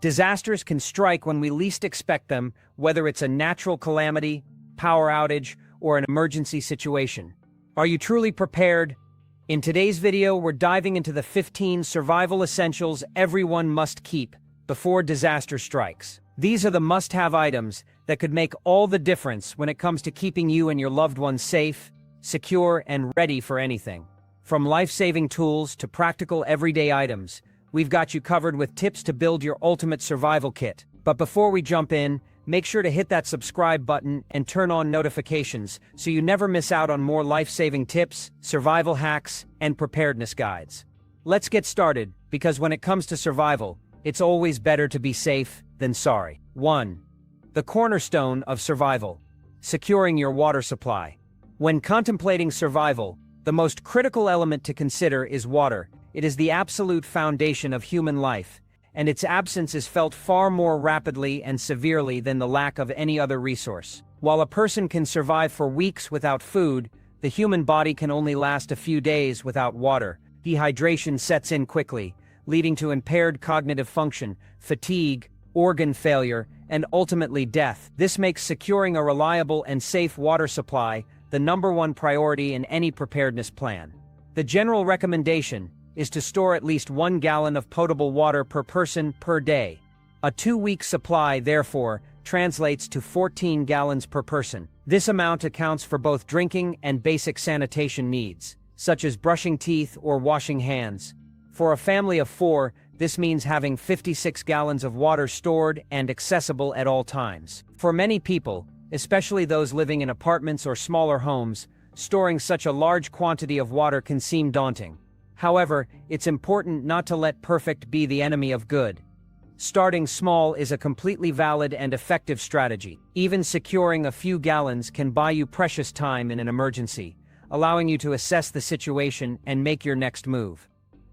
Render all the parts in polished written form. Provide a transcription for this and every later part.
Disasters can strike when we least expect them, whether it's a natural calamity, power outage, or an emergency situation. Are you truly prepared? In today's video, we're diving into the 15 survival essentials everyone must keep before disaster strikes. These are the must-have items that could make all the difference when it comes to keeping you and your loved ones safe, secure, and ready for anything. From life-saving tools to practical everyday items, we've got you covered with tips to build your ultimate survival kit. But before we jump in, make sure to hit that subscribe button and turn on notifications so you never miss out on more life-saving tips, survival hacks, and preparedness guides. Let's get started, because when it comes to survival, it's always better to be safe than sorry. 1. The cornerstone of survival: securing your water supply. When contemplating survival, the most critical element to consider is water. It is the absolute foundation of human life, and its absence is felt far more rapidly and severely than the lack of any other resource. While a person can survive for weeks without food, the human body can only last a few days without water. Dehydration sets in quickly, leading to impaired cognitive function, fatigue, organ failure, and ultimately death. This makes securing a reliable and safe water supply the #1 priority in any preparedness plan. The general recommendation is to store at least 1 gallon of potable water per person per day. A 2-week supply, therefore, translates to 14 gallons per person. This amount accounts for both drinking and basic sanitation needs, such as brushing teeth or washing hands. For a family of 4, this means having 56 gallons of water stored and accessible at all times. For many people, especially those living in apartments or smaller homes, storing such a large quantity of water can seem daunting. However, it's important not to let perfect be the enemy of good. Starting small is a completely valid and effective strategy. Even securing a few gallons can buy you precious time in an emergency, allowing you to assess the situation and make your next move.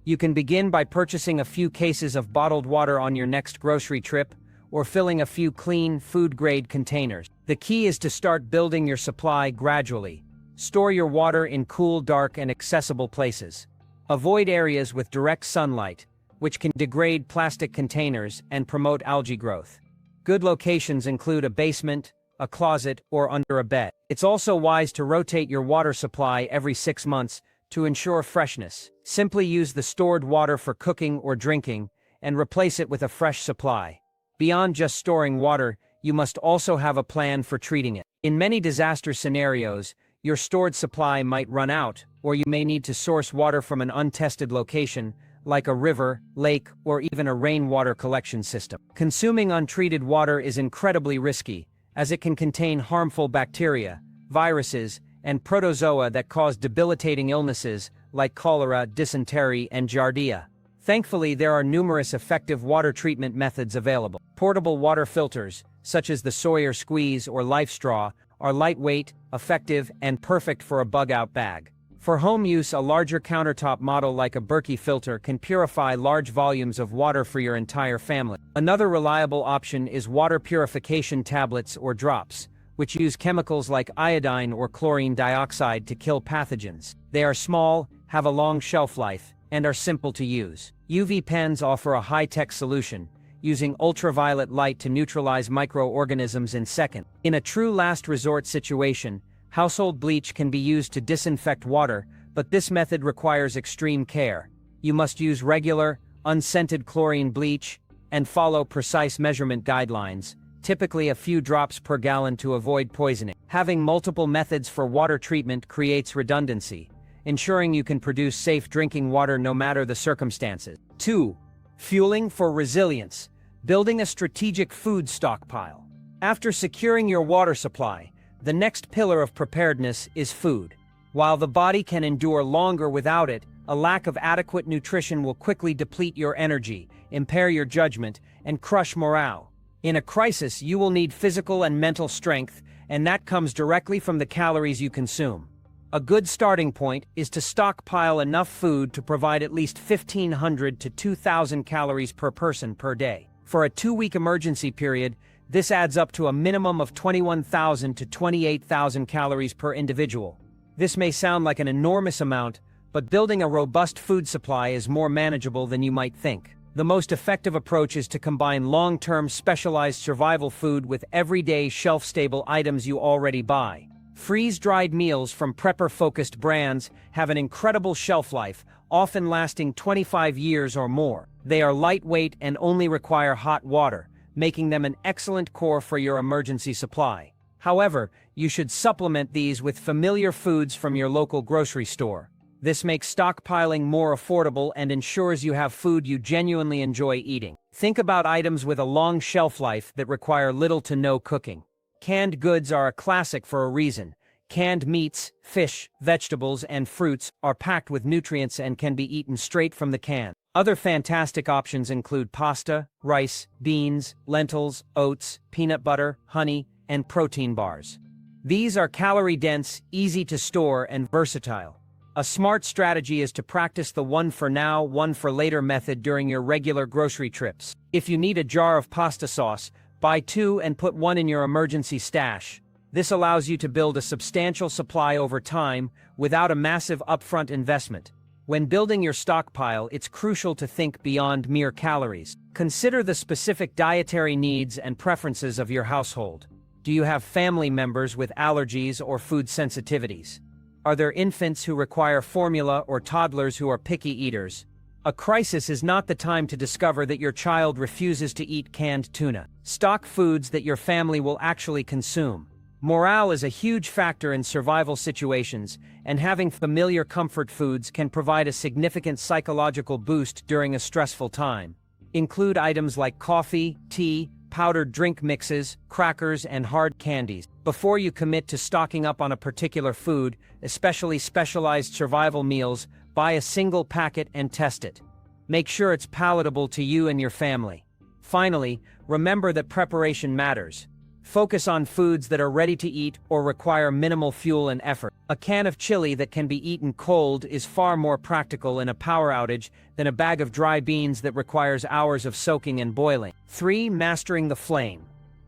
You can begin by purchasing a few cases of bottled water on your next grocery trip, or filling a few clean, food-grade containers. The key is to start building your supply gradually. Store your water in cool, dark, and accessible places. Avoid areas with direct sunlight, which can degrade plastic containers and promote algae growth. Good locations include a basement, a closet, or under a bed. It's also wise to rotate your water supply every 6 months to ensure freshness. Simply use the stored water for cooking or drinking, and replace it with a fresh supply. Beyond just storing water, you must also have a plan for treating it. In many disaster scenarios, your stored supply might run out, or you may need to source water from an untested location, like a river, lake, or even a rainwater collection system. Consuming untreated water is incredibly risky, as it can contain harmful bacteria, viruses, and protozoa that cause debilitating illnesses like cholera, dysentery, and giardia. Thankfully, there are numerous effective water treatment methods available. Portable water filters, such as the Sawyer Squeeze or Life Straw, are lightweight, effective, and perfect for a bug-out bag. For home use, a larger countertop model like a Berkey filter can purify large volumes of water for your entire family. Another reliable option is water purification tablets or drops, which use chemicals like iodine or chlorine dioxide to kill pathogens. They are small, have a long shelf life, and are simple to use. UV pens offer a high-tech solution, using ultraviolet light to neutralize microorganisms in seconds. In a true last resort situation, household bleach can be used to disinfect water, but this method requires extreme care. You must use regular, unscented chlorine bleach, and follow precise measurement guidelines, typically a few drops per gallon to avoid poisoning. Having multiple methods for water treatment creates redundancy, ensuring you can produce safe drinking water no matter the circumstances. 2. Fueling for resilience: building a strategic food stockpile. After securing your water supply, the next pillar of preparedness is food. While the body can endure longer without it, a lack of adequate nutrition will quickly deplete your energy, impair your judgment, and crush morale. In a crisis, you will need physical and mental strength, and that comes directly from the calories you consume. A good starting point is to stockpile enough food to provide at least 1,500 to 2,000 calories per person per day. For a 2-week emergency period, this adds up to a minimum of 21,000 to 28,000 calories per individual. This may sound like an enormous amount, but building a robust food supply is more manageable than you might think. The most effective approach is to combine long-term specialized survival food with everyday shelf-stable items you already buy. Freeze-dried meals from prepper-focused brands have an incredible shelf life, often lasting 25 years or more. They are lightweight and only require hot water, making them an excellent core for your emergency supply. However, you should supplement these with familiar foods from your local grocery store. This makes stockpiling more affordable and ensures you have food you genuinely enjoy eating. Think about items with a long shelf life that require little to no cooking. Canned goods are a classic for a reason. Canned meats, fish, vegetables, and fruits are packed with nutrients and can be eaten straight from the can. Other fantastic options include pasta, rice, beans, lentils, oats, peanut butter, honey, and protein bars. These are calorie-dense, easy to store, and versatile. A smart strategy is to practice the one for now, one for later method during your regular grocery trips. If you need a jar of pasta sauce, buy 2 and put 1 in your emergency stash. This allows you to build a substantial supply over time without a massive upfront investment. When building your stockpile, it's crucial to think beyond mere calories. Consider the specific dietary needs and preferences of your household. Do you have family members with allergies or food sensitivities? Are there infants who require formula or toddlers who are picky eaters? A crisis is not the time to discover that your child refuses to eat canned tuna. Stock foods that your family will actually consume. Morale is a huge factor in survival situations, and having familiar comfort foods can provide a significant psychological boost during a stressful time. Include items like coffee, tea, powdered drink mixes, crackers, and hard candies. Before you commit to stocking up on a particular food, especially specialized survival meals, buy a single packet and test it. Make sure it's palatable to you and your family. Finally, remember that preparation matters. Focus on foods that are ready to eat or require minimal fuel and effort. A can of chili that can be eaten cold is far more practical in a power outage than a bag of dry beans that requires hours of soaking and boiling. 3. Mastering the flame.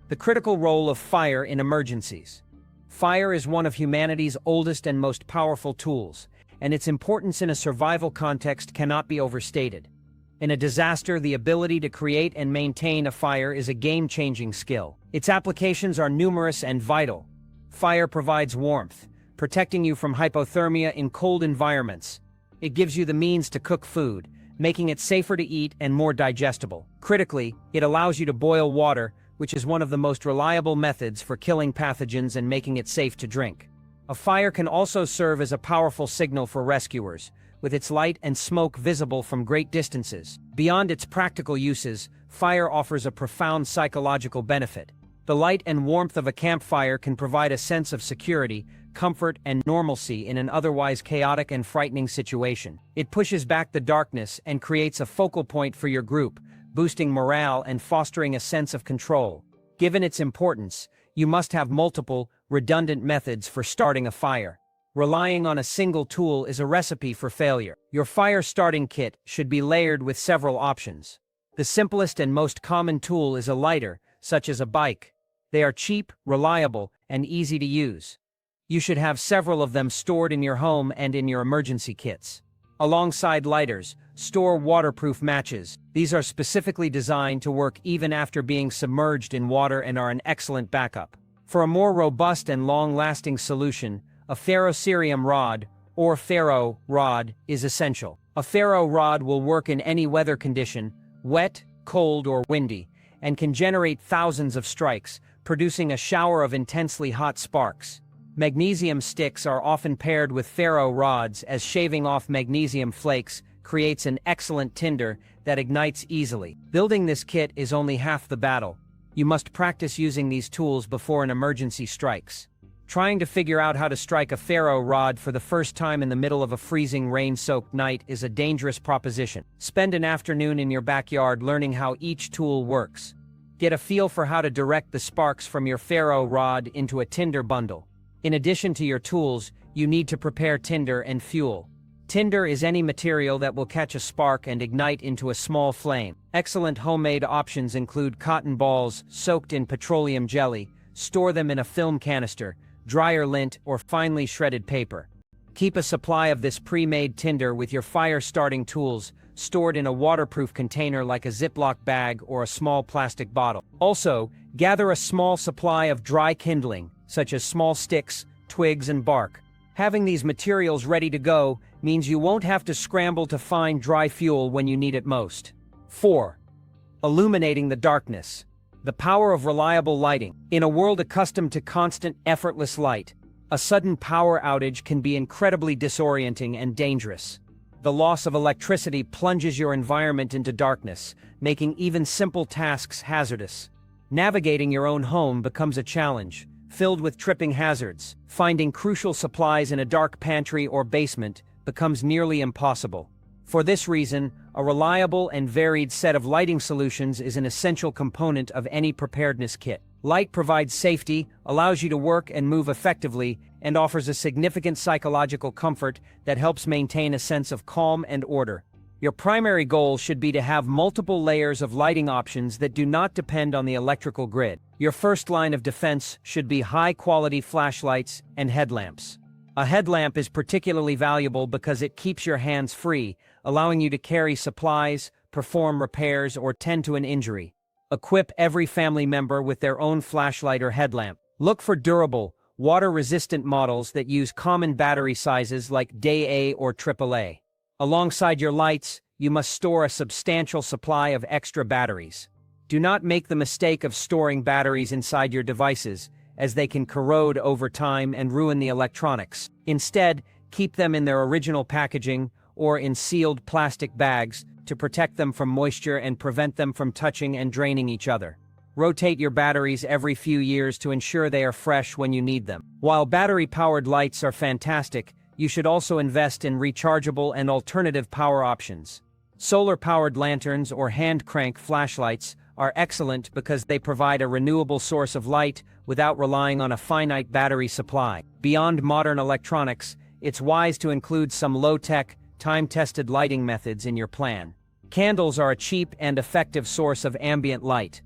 The critical role of fire in emergencies. Fire is one of humanity's oldest and most powerful tools, and its importance in a survival context cannot be overstated. In a disaster, the ability to create and maintain a fire is a game-changing skill. Its applications are numerous and vital. Fire provides warmth, protecting you from hypothermia in cold environments. It gives you the means to cook food, making it safer to eat and more digestible. Critically, it allows you to boil water, which is one of the most reliable methods for killing pathogens and making it safe to drink. A fire can also serve as a powerful signal for rescuers, with its light and smoke visible from great distances. Beyond its practical uses, fire offers a profound psychological benefit. The light and warmth of a campfire can provide a sense of security, comfort, and normalcy in an otherwise chaotic and frightening situation. It pushes back the darkness and creates a focal point for your group, boosting morale and fostering a sense of control. Given its importance, you must have multiple, redundant methods for starting a fire. Relying on a single tool is a recipe for failure. Your fire starting kit should be layered with several options. The simplest and most common tool is a lighter, such as a bike. They are cheap, reliable, and easy to use. You should have several of them stored in your home and in your emergency kits. Alongside lighters, store waterproof matches. These are specifically designed to work even after being submerged in water and are an excellent backup. For a more robust and long-lasting solution, a ferrocerium rod, or ferro rod, is essential. A ferro rod will work in any weather condition, wet, cold, or windy, and can generate thousands of strikes, producing a shower of intensely hot sparks. Magnesium sticks are often paired with ferro rods, as shaving off magnesium flakes creates an excellent tinder that ignites easily. Building this kit is only half the battle. You must practice using these tools before an emergency strikes. Trying to figure out how to strike a ferro rod for the first time in the middle of a freezing rain-soaked night is a dangerous proposition. Spend an afternoon in your backyard learning how each tool works. Get a feel for how to direct the sparks from your ferro rod into a tinder bundle. In addition to your tools, you need to prepare tinder and fuel. Tinder is any material that will catch a spark and ignite into a small flame. Excellent homemade options include cotton balls soaked in petroleum jelly. Store them in a film canister, dryer lint, or finely shredded paper. Keep a supply of this pre-made tinder with your fire-starting tools stored in a waterproof container like a Ziploc bag or a small plastic bottle. Also, gather a small supply of dry kindling, such as small sticks, twigs, and bark. Having these materials ready to go means you won't have to scramble to find dry fuel when you need it most. 4. Illuminating the darkness. The power of reliable lighting. In a world accustomed to constant, effortless light, a sudden power outage can be incredibly disorienting and dangerous. The loss of electricity plunges your environment into darkness, making even simple tasks hazardous. Navigating your own home becomes a challenge, filled with tripping hazards. Finding crucial supplies in a dark pantry or basement becomes nearly impossible. For this reason, a reliable and varied set of lighting solutions is an essential component of any preparedness kit. Light provides safety, allows you to work and move effectively, and offers a significant psychological comfort that helps maintain a sense of calm and order. Your primary goal should be to have multiple layers of lighting options that do not depend on the electrical grid. Your first line of defense should be high-quality flashlights and headlamps. A headlamp is particularly valuable because it keeps your hands free, allowing you to carry supplies, perform repairs, or tend to an injury. Equip every family member with their own flashlight or headlamp. Look for durable, water-resistant models that use common battery sizes like AA or AAA. Alongside your lights, you must store a substantial supply of extra batteries. Do not make the mistake of storing batteries inside your devices, as they can corrode over time and ruin the electronics. Instead, keep them in their original packaging or in sealed plastic bags to protect them from moisture and prevent them from touching and draining each other. Rotate your batteries every few years to ensure they are fresh when you need them. While battery-powered lights are fantastic, you should also invest in rechargeable and alternative power options. Solar-powered lanterns or hand-crank flashlights are excellent because they provide a renewable source of light without relying on a finite battery supply. Beyond modern electronics, it's wise to include some low-tech, time-tested lighting methods in your plan. Candles are a cheap and effective source of ambient light.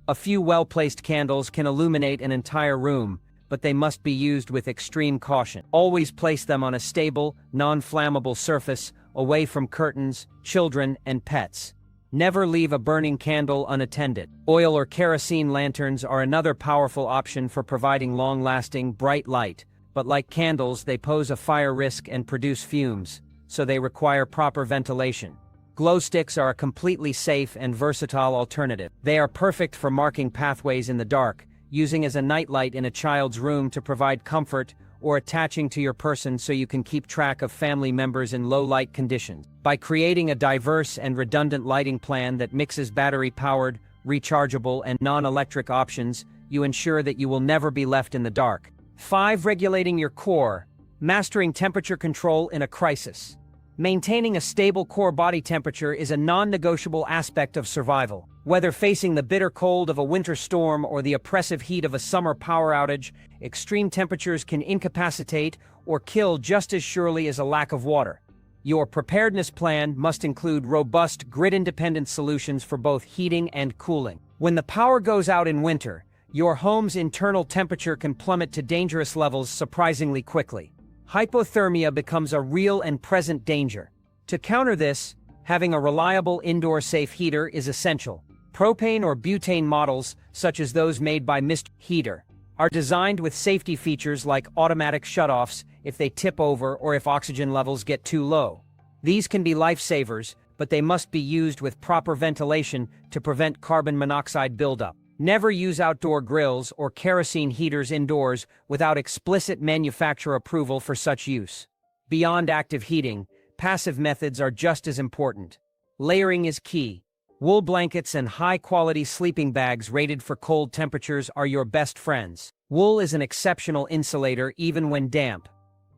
A few well-placed candles can illuminate an entire room, but they must be used with extreme caution. Always place them on a stable, non-flammable surface, away from curtains, children, and pets. Never leave a burning candle unattended. Oil or kerosene lanterns are another powerful option for providing long-lasting, bright light, but like candles, they pose a fire risk and produce fumes, so they require proper ventilation. Glow sticks are a completely safe and versatile alternative. They are perfect for marking pathways in the dark, using as a nightlight in a child's room to provide comfort, or attaching to your person so you can keep track of family members in low-light conditions. By creating a diverse and redundant lighting plan that mixes battery-powered, rechargeable, and non-electric options, you ensure that you will never be left in the dark. 5. Regulating your core. Mastering temperature control in a crisis. Maintaining a stable core body temperature is a non-negotiable aspect of survival. Whether facing the bitter cold of a winter storm or the oppressive heat of a summer power outage, extreme temperatures can incapacitate or kill just as surely as a lack of water. Your preparedness plan must include robust, grid-independent solutions for both heating and cooling. When the power goes out in winter, your home's internal temperature can plummet to dangerous levels surprisingly quickly. Hypothermia becomes a real and present danger. To counter this, having a reliable indoor safe heater is essential. Propane or butane models, such as those made by Mist Heater, are designed with safety features like automatic shutoffs if they tip over or if oxygen levels get too low. These can be lifesavers, but they must be used with proper ventilation to prevent carbon monoxide buildup. Never use outdoor grills or kerosene heaters indoors without explicit manufacturer approval for such use. Beyond active heating, passive methods are just as important. Layering is key. Wool blankets and high-quality sleeping bags rated for cold temperatures are your best friends. Wool is an exceptional insulator even when damp.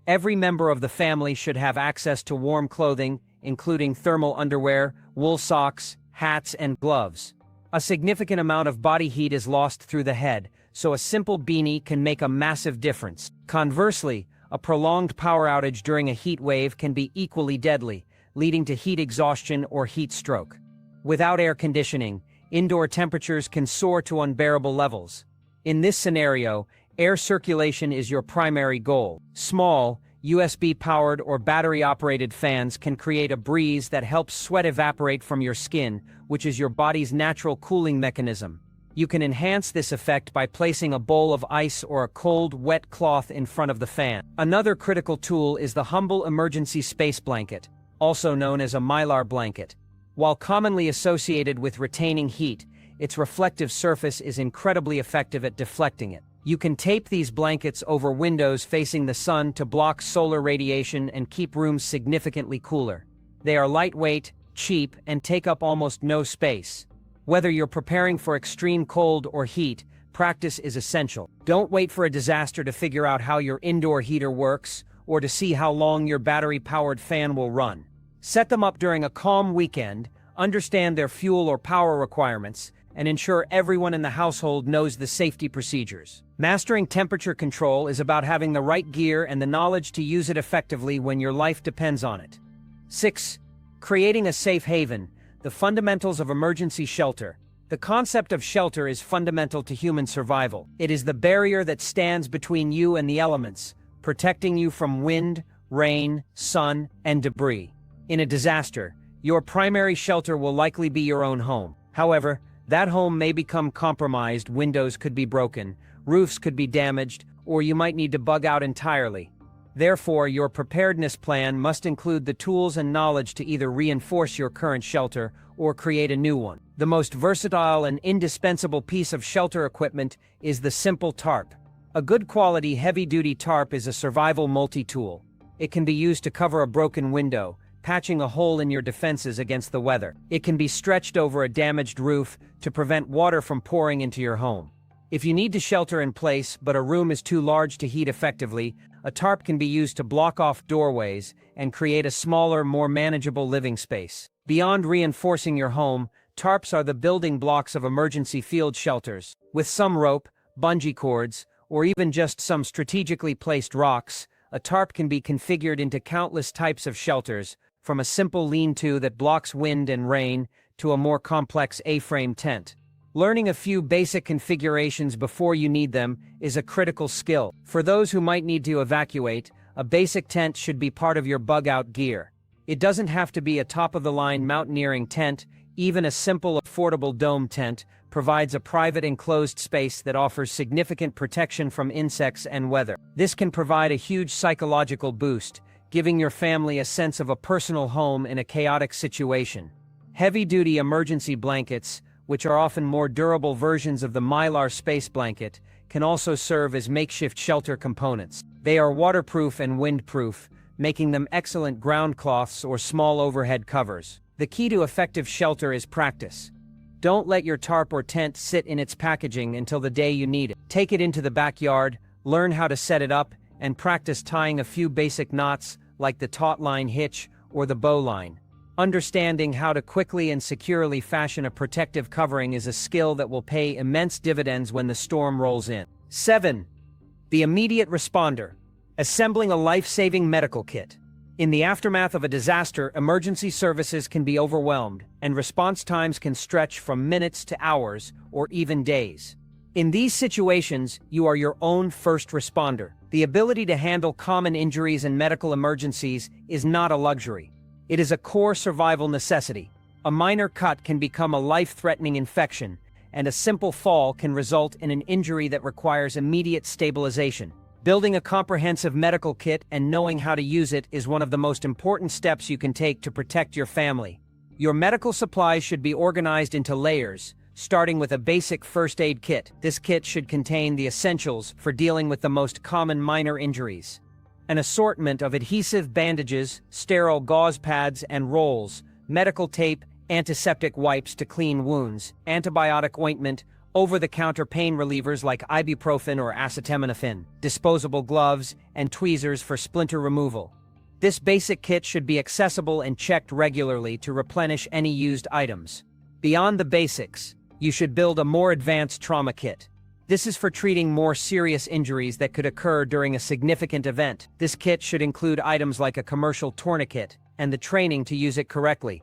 Every member of the family should have access to warm clothing, including thermal underwear, wool socks, hats, and gloves. A significant amount of body heat is lost through the head, so a simple beanie can make a massive difference. Conversely, a prolonged power outage during a heat wave can be equally deadly, leading to heat exhaustion or heat stroke. Without air conditioning, indoor temperatures can soar to unbearable levels. In this scenario, air circulation is your primary goal. Small, USB-powered or battery-operated fans can create a breeze that helps sweat evaporate from your skin, which is your body's natural cooling mechanism. You can enhance this effect by placing a bowl of ice or a cold, wet cloth in front of the fan. Another critical tool is the humble emergency space blanket, also known as a mylar blanket. While commonly associated with retaining heat, its reflective surface is incredibly effective at deflecting it. You can tape these blankets over windows facing the sun to block solar radiation and keep rooms significantly cooler. They are lightweight, cheap, and take up almost no space. Whether you're preparing for extreme cold or heat, practice is essential. Don't wait for a disaster to figure out how your indoor heater works or to see how long your battery-powered fan will run. Set them up during a calm weekend, understand their fuel or power requirements, and ensure everyone in the household knows the safety procedures. Mastering temperature control is about having the right gear and the knowledge to use it effectively when your life depends on it. 6. Creating a safe haven. The fundamentals of emergency shelter. The concept of shelter is fundamental to human survival. It is the barrier that stands between you and the elements, protecting you from wind, rain, sun, and debris. In a disaster, your primary shelter will likely be your own home. However, that home may become compromised, windows could be broken, roofs could be damaged, or you might need to bug out entirely. Therefore, your preparedness plan must include the tools and knowledge to either reinforce your current shelter or create a new one. The most versatile and indispensable piece of shelter equipment is the simple tarp. A good quality heavy-duty tarp is a survival multi-tool. It can be used to cover a broken window, patching a hole in your defenses against the weather. It can be stretched over a damaged roof to prevent water from pouring into your home. If you need to shelter in place but a room is too large to heat effectively, a tarp can be used to block off doorways and create a smaller, more manageable living space. Beyond reinforcing your home, tarps are the building blocks of emergency field shelters. With some rope, bungee cords, or even just some strategically placed rocks, a tarp can be configured into countless types of shelters, from a simple lean-to that blocks wind and rain to a more complex A-frame tent. Learning a few basic configurations before you need them is a critical skill. For those who might need to evacuate, a basic tent should be part of your bug-out gear. It doesn't have to be a top-of-the-line mountaineering tent. Even a simple, affordable dome tent provides a private enclosed space that offers significant protection from insects and weather. This can provide a huge psychological boost, giving your family a sense of a personal home in a chaotic situation. Heavy-duty emergency blankets, which are often more durable versions of the mylar space blanket, can also serve as makeshift shelter components. They are waterproof and windproof, making them excellent ground cloths or small overhead covers. The key to effective shelter is practice. Don't let your tarp or tent sit in its packaging until the day you need it. Take it into the backyard, learn how to set it up, and practice tying a few basic knots like the taut line hitch or the bow line. Understanding how to quickly and securely fashion a protective covering is a skill that will pay immense dividends when the storm rolls in. 7. The immediate responder. Assembling a life-saving medical kit. In the aftermath of a disaster, emergency services can be overwhelmed, and response times can stretch from minutes to hours or even days. In these situations, you are your own first responder. The ability to handle common injuries and medical emergencies is not a luxury. It is a core survival necessity. A minor cut can become a life-threatening infection, and a simple fall can result in an injury that requires immediate stabilization. Building a comprehensive medical kit and knowing how to use it is one of the most important steps you can take to protect your family. Your medical supplies should be organized into layers, starting with a basic first aid kit. This kit should contain the essentials for dealing with the most common minor injuries. An assortment of adhesive bandages, sterile gauze pads and rolls, medical tape, antiseptic wipes to clean wounds, antibiotic ointment, over-the-counter pain relievers like ibuprofen or acetaminophen, disposable gloves, and tweezers for splinter removal. This basic kit should be accessible and checked regularly to replenish any used items. Beyond the basics, you should build a more advanced trauma kit. This is for treating more serious injuries that could occur during a significant event. This kit should include items like a commercial tourniquet and the training to use it correctly,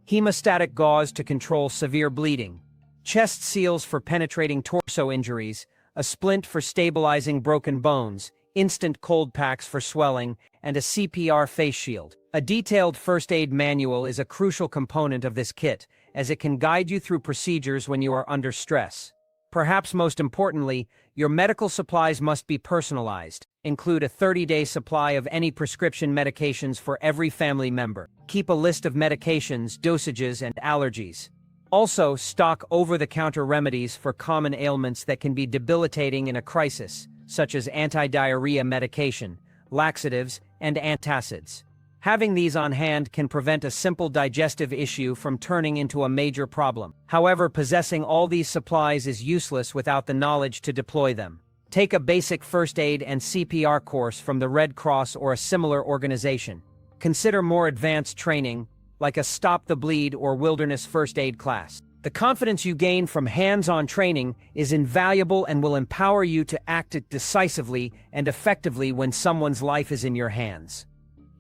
hemostatic gauze to control severe bleeding, chest seals for penetrating torso injuries, a splint for stabilizing broken bones, instant cold packs for swelling, and a CPR face shield. A detailed first aid manual is a crucial component of this kit, as it can guide you through procedures when you are under stress. Perhaps most importantly, your medical supplies must be personalized. Include a 30-day supply of any prescription medications for every family member. Keep a list of medications, dosages, and allergies. Also, stock over-the-counter remedies for common ailments that can be debilitating in a crisis, such as anti-diarrhea medication, laxatives, and antacids. Having these on hand can prevent a simple digestive issue from turning into a major problem. However, possessing all these supplies is useless without the knowledge to deploy them. Take a basic first aid and CPR course from the Red Cross or a similar organization. Consider more advanced training, like a Stop the Bleed or Wilderness First Aid class. The confidence you gain from hands-on training is invaluable and will empower you to act decisively and effectively when someone's life is in your hands.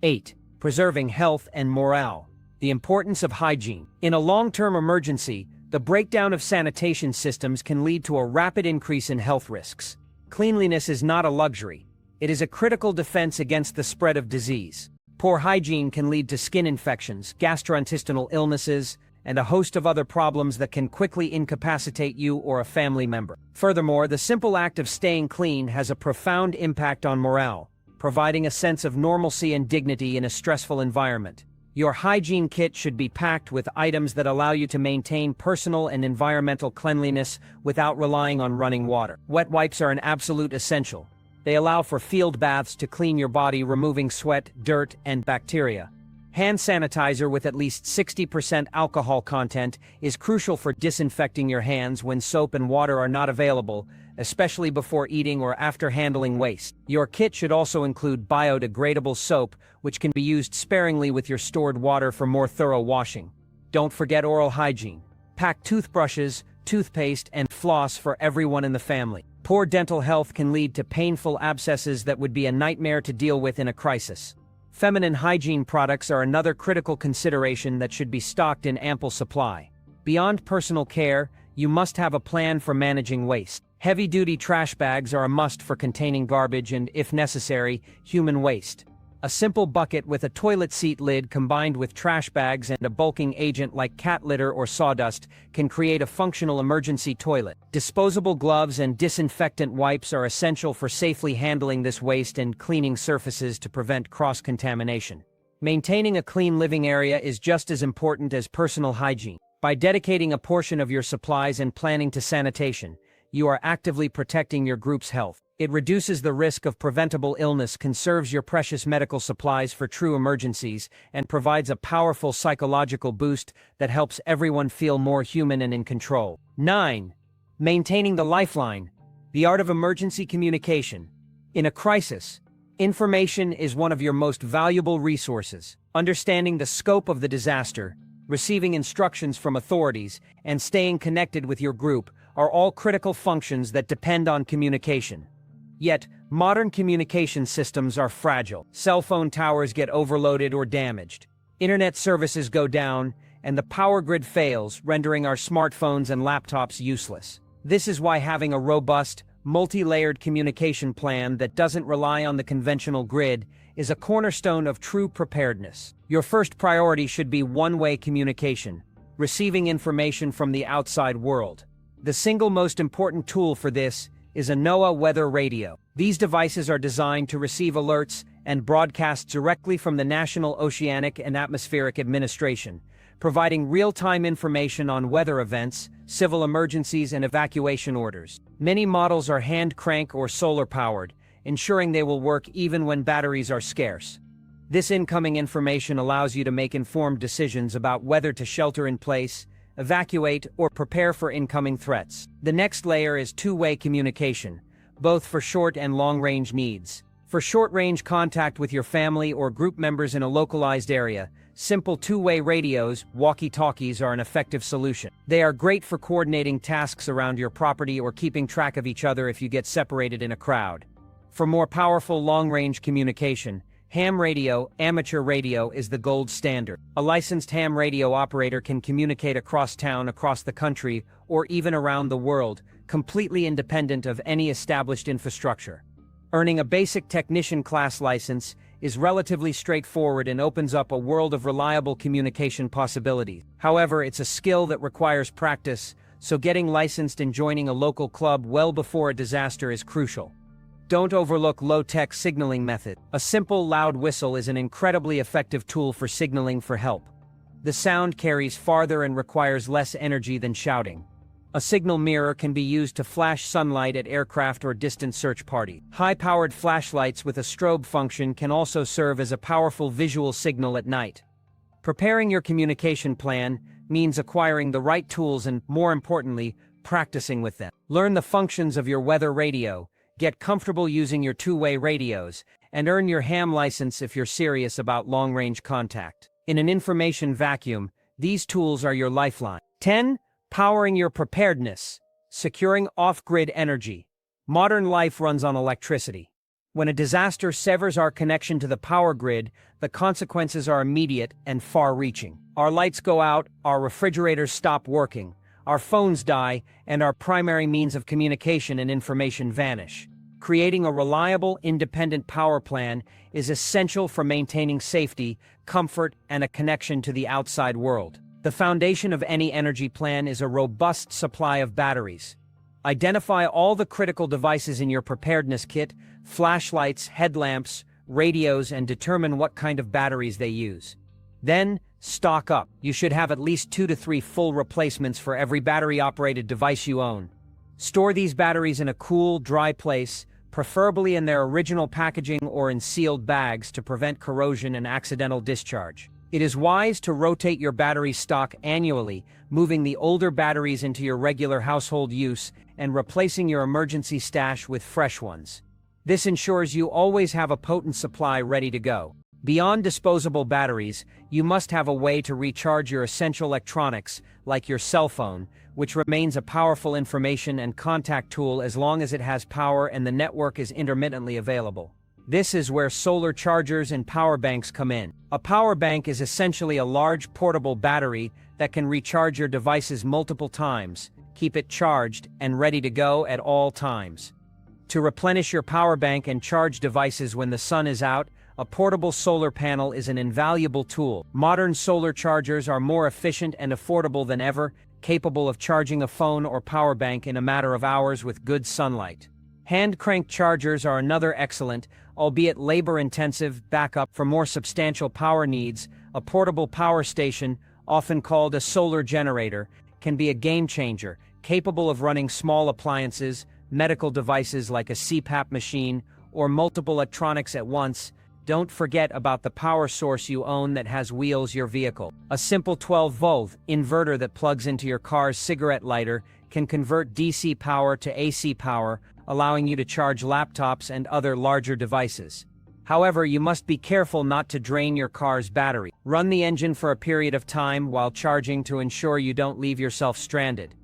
8. Preserving health and morale. The importance of hygiene. In a long-term emergency, the breakdown of sanitation systems can lead to a rapid increase in health risks. Cleanliness is not a luxury. It is a critical defense against the spread of disease. Poor hygiene can lead to skin infections, gastrointestinal illnesses, and a host of other problems that can quickly incapacitate you or a family member. Furthermore, the simple act of staying clean has a profound impact on morale, providing a sense of normalcy and dignity in a stressful environment. Your hygiene kit should be packed with items that allow you to maintain personal and environmental cleanliness without relying on running water. Wet wipes are an absolute essential. They allow for field baths to clean your body, removing sweat, dirt, and bacteria. Hand sanitizer with at least 60% alcohol content is crucial for disinfecting your hands when soap and water are not available, especially before eating or after handling waste. Your kit should also include biodegradable soap, which can be used sparingly with your stored water for more thorough washing. Don't forget oral hygiene. Pack toothbrushes, toothpaste, and floss for everyone in the family. Poor dental health can lead to painful abscesses that would be a nightmare to deal with in a crisis. Feminine hygiene products are another critical consideration that should be stocked in ample supply. Beyond personal care, you must have a plan for managing waste. Heavy-duty trash bags are a must for containing garbage and, if necessary, human waste. A simple bucket with a toilet seat lid combined with trash bags and a bulking agent like cat litter or sawdust can create a functional emergency toilet. Disposable gloves and disinfectant wipes are essential for safely handling this waste and cleaning surfaces to prevent cross-contamination. Maintaining a clean living area is just as important as personal hygiene. By dedicating a portion of your supplies and planning to sanitation, you are actively protecting your group's health. It reduces the risk of preventable illness, conserves your precious medical supplies for true emergencies, and provides a powerful psychological boost that helps everyone feel more human and in control. 9. Maintaining the lifeline. The art of emergency communication. In a crisis, information is one of your most valuable resources. Understanding the scope of the disaster, receiving instructions from authorities, and staying connected with your group are all critical functions that depend on communication. Yet, modern communication systems are fragile. Cell phone towers get overloaded or damaged. Internet services go down, and the power grid fails, rendering our smartphones and laptops useless. This is why having a robust, multi-layered communication plan that doesn't rely on the conventional grid is a cornerstone of true preparedness. Your first priority should be one-way communication, receiving information from the outside world. The single most important tool for this is a NOAA weather radio. These devices are designed to receive alerts and broadcast directly from the National Oceanic and Atmospheric Administration, providing real-time information on weather events, civil emergencies, and evacuation orders. Many models are hand-crank or solar-powered, ensuring they will work even when batteries are scarce. This incoming information allows you to make informed decisions about whether to shelter in place, evacuate, or prepare for incoming threats. The next layer is two-way communication, both for short and long-range needs. For short-range contact with your family or group members in a localized area, simple two-way radios, walkie-talkies, are an effective solution. They are great for coordinating tasks around your property or keeping track of each other if you get separated in a crowd. For more powerful long-range communication, ham radio, amateur radio is the gold standard. A licensed ham radio operator can communicate across town, across the country, or even around the world, completely independent of any established infrastructure. Earning a basic technician class license is relatively straightforward and opens up a world of reliable communication possibilities. However, it's a skill that requires practice, so getting licensed and joining a local club well before a disaster is crucial. Don't overlook low-tech signaling method. A simple, loud whistle is an incredibly effective tool for signaling for help. The sound carries farther and requires less energy than shouting. A signal mirror can be used to flash sunlight at aircraft or distant search parties. High-powered flashlights with a strobe function can also serve as a powerful visual signal at night. Preparing your communication plan means acquiring the right tools and, more importantly, practicing with them. Learn the functions of your weather radio, get comfortable using your two-way radios, and earn your ham license if you're serious about long-range contact. In an information vacuum, these tools are your lifeline. 10. Powering your preparedness. Securing off-grid energy. Modern life runs on electricity. When a disaster severs our connection to the power grid, the consequences are immediate and far-reaching. Our lights go out, our refrigerators stop working, our phones die, and our primary means of communication and information vanish. Creating a reliable, independent power plan is essential for maintaining safety, comfort, and a connection to the outside world. The foundation of any energy plan is a robust supply of batteries. Identify all the critical devices in your preparedness kit, flashlights, headlamps, radios, and determine what kind of batteries they use. Then, stock up. You should have at least 2 to 3 full replacements for every battery-operated device you own. Store these batteries in a cool, dry place, preferably in their original packaging or in sealed bags to prevent corrosion and accidental discharge. It is wise to rotate your battery stock annually, moving the older batteries into your regular household use and replacing your emergency stash with fresh ones. This ensures you always have a potent supply ready to go. Beyond disposable batteries, you must have a way to recharge your essential electronics, like your cell phone, which remains a powerful information and contact tool as long as it has power and the network is intermittently available. This is where solar chargers and power banks come in. A power bank is essentially a large portable battery that can recharge your devices multiple times, keep it charged and ready to go at all times. To replenish your power bank and charge devices when the sun is out, a portable solar panel is an invaluable tool. Modern solar chargers are more efficient and affordable than ever, capable of charging a phone or power bank in a matter of hours with good sunlight. Hand-crank chargers are another excellent, albeit labor-intensive, backup for more substantial power needs. A portable power station, often called a solar generator, can be a game-changer, capable of running small appliances, medical devices like a CPAP machine, or multiple electronics at once. Don't forget about the power source you own that has wheels your vehicle. A simple 12-volt inverter that plugs into your car's cigarette lighter can convert DC power to AC power, allowing you to charge laptops and other larger devices. However, you must be careful not to drain your car's battery. Run the engine for a period of time while charging to ensure you don't leave yourself stranded.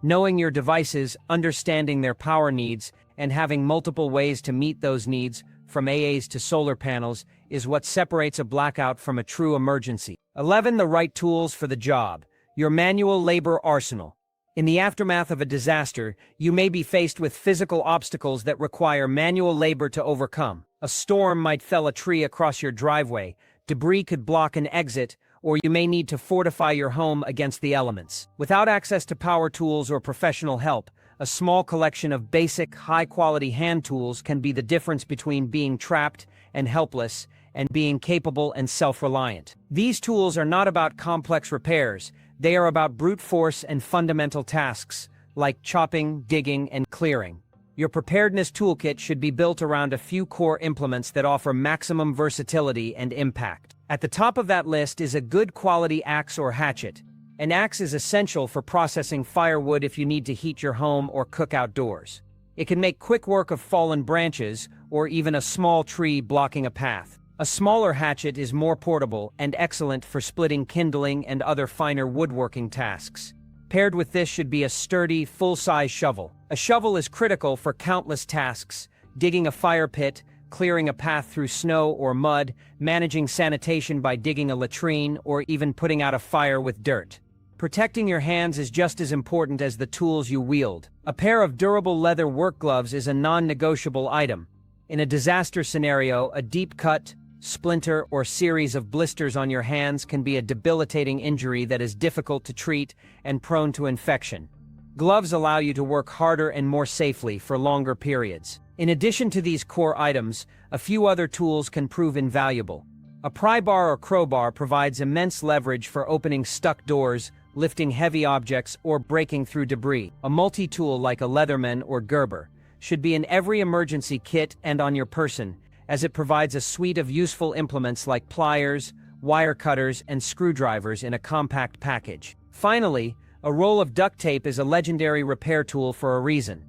Knowing your devices, understanding their power needs, and having multiple ways to meet those needs, from AAs to solar panels, is what separates a blackout from a true emergency. 11. The right tools for the job. Your manual labor arsenal. In the aftermath of a disaster, you may be faced with physical obstacles that require manual labor to overcome. A storm might fell a tree across your driveway, debris could block an exit, or you may need to fortify your home against the elements. Without access to power tools or professional help, a small collection of basic, high-quality hand tools can be the difference between being trapped and helpless and being capable and self-reliant. These tools are not about complex repairs. They are about brute force and fundamental tasks, like chopping, digging, and clearing. Your preparedness toolkit should be built around a few core implements that offer maximum versatility and impact. At the top of that list is a good quality axe or hatchet. An axe is essential for processing firewood if you need to heat your home or cook outdoors. It can make quick work of fallen branches or even a small tree blocking a path. A smaller hatchet is more portable and excellent for splitting kindling and other finer woodworking tasks. Paired with this should be a sturdy, full-size shovel. A shovel is critical for countless tasks: digging a fire pit, clearing a path through snow or mud, managing sanitation by digging a latrine, or even putting out a fire with dirt. Protecting your hands is just as important as the tools you wield. A pair of durable leather work gloves is a non-negotiable item. In a disaster scenario, a deep cut, splinter, or series of blisters on your hands can be a debilitating injury that is difficult to treat and prone to infection. Gloves allow you to work harder and more safely for longer periods. In addition to these core items, a few other tools can prove invaluable. A pry bar or crowbar provides immense leverage for opening stuck doors, lifting heavy objects, or breaking through debris. A multi-tool like a Leatherman or Gerber should be in every emergency kit and on your person, as it provides a suite of useful implements like pliers, wire cutters, and screwdrivers in a compact package. Finally, a roll of duct tape is a legendary repair tool for a reason.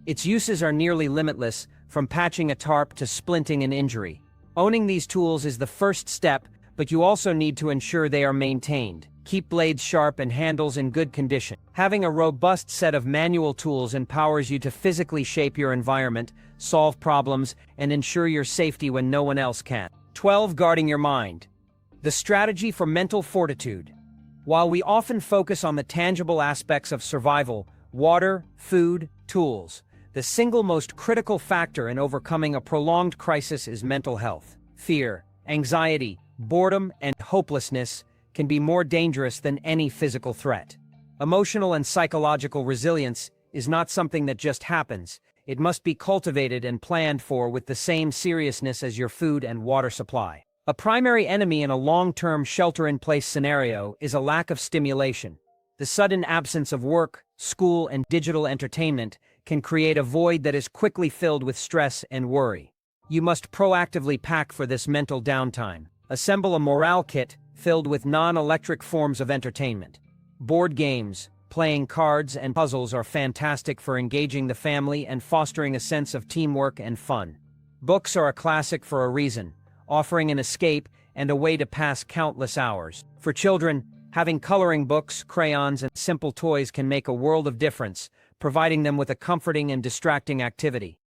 Its uses are nearly limitless, from patching a tarp to splinting an injury. Owning these tools is the first step, but you also need to ensure they are maintained. Keep blades sharp and handles in good condition. Having a robust set of manual tools empowers you to physically shape your environment, solve problems, and ensure your safety when no one else can. 12. Guarding your mind. The strategy for mental fortitude. While we often focus on the tangible aspects of survival, water, food, tools, the single most critical factor in overcoming a prolonged crisis is mental health. Fear, anxiety, boredom, and hopelessness can be more dangerous than any physical threat. Emotional and psychological resilience is not something that just happens. It must be cultivated and planned for with the same seriousness as your food and water supply. A primary enemy in a long-term shelter-in-place scenario is a lack of stimulation. The sudden absence of work, school, and digital entertainment can create a void that is quickly filled with stress and worry. You must proactively pack for this mental downtime. Assemble a morale kit filled with non-electric forms of entertainment. Board games, playing cards, and puzzles are fantastic for engaging the family and fostering a sense of teamwork and fun. Books are a classic for a reason, offering an escape and a way to pass countless hours. For children, having coloring books, crayons, and simple toys can make a world of difference, providing them with a comforting and distracting activity.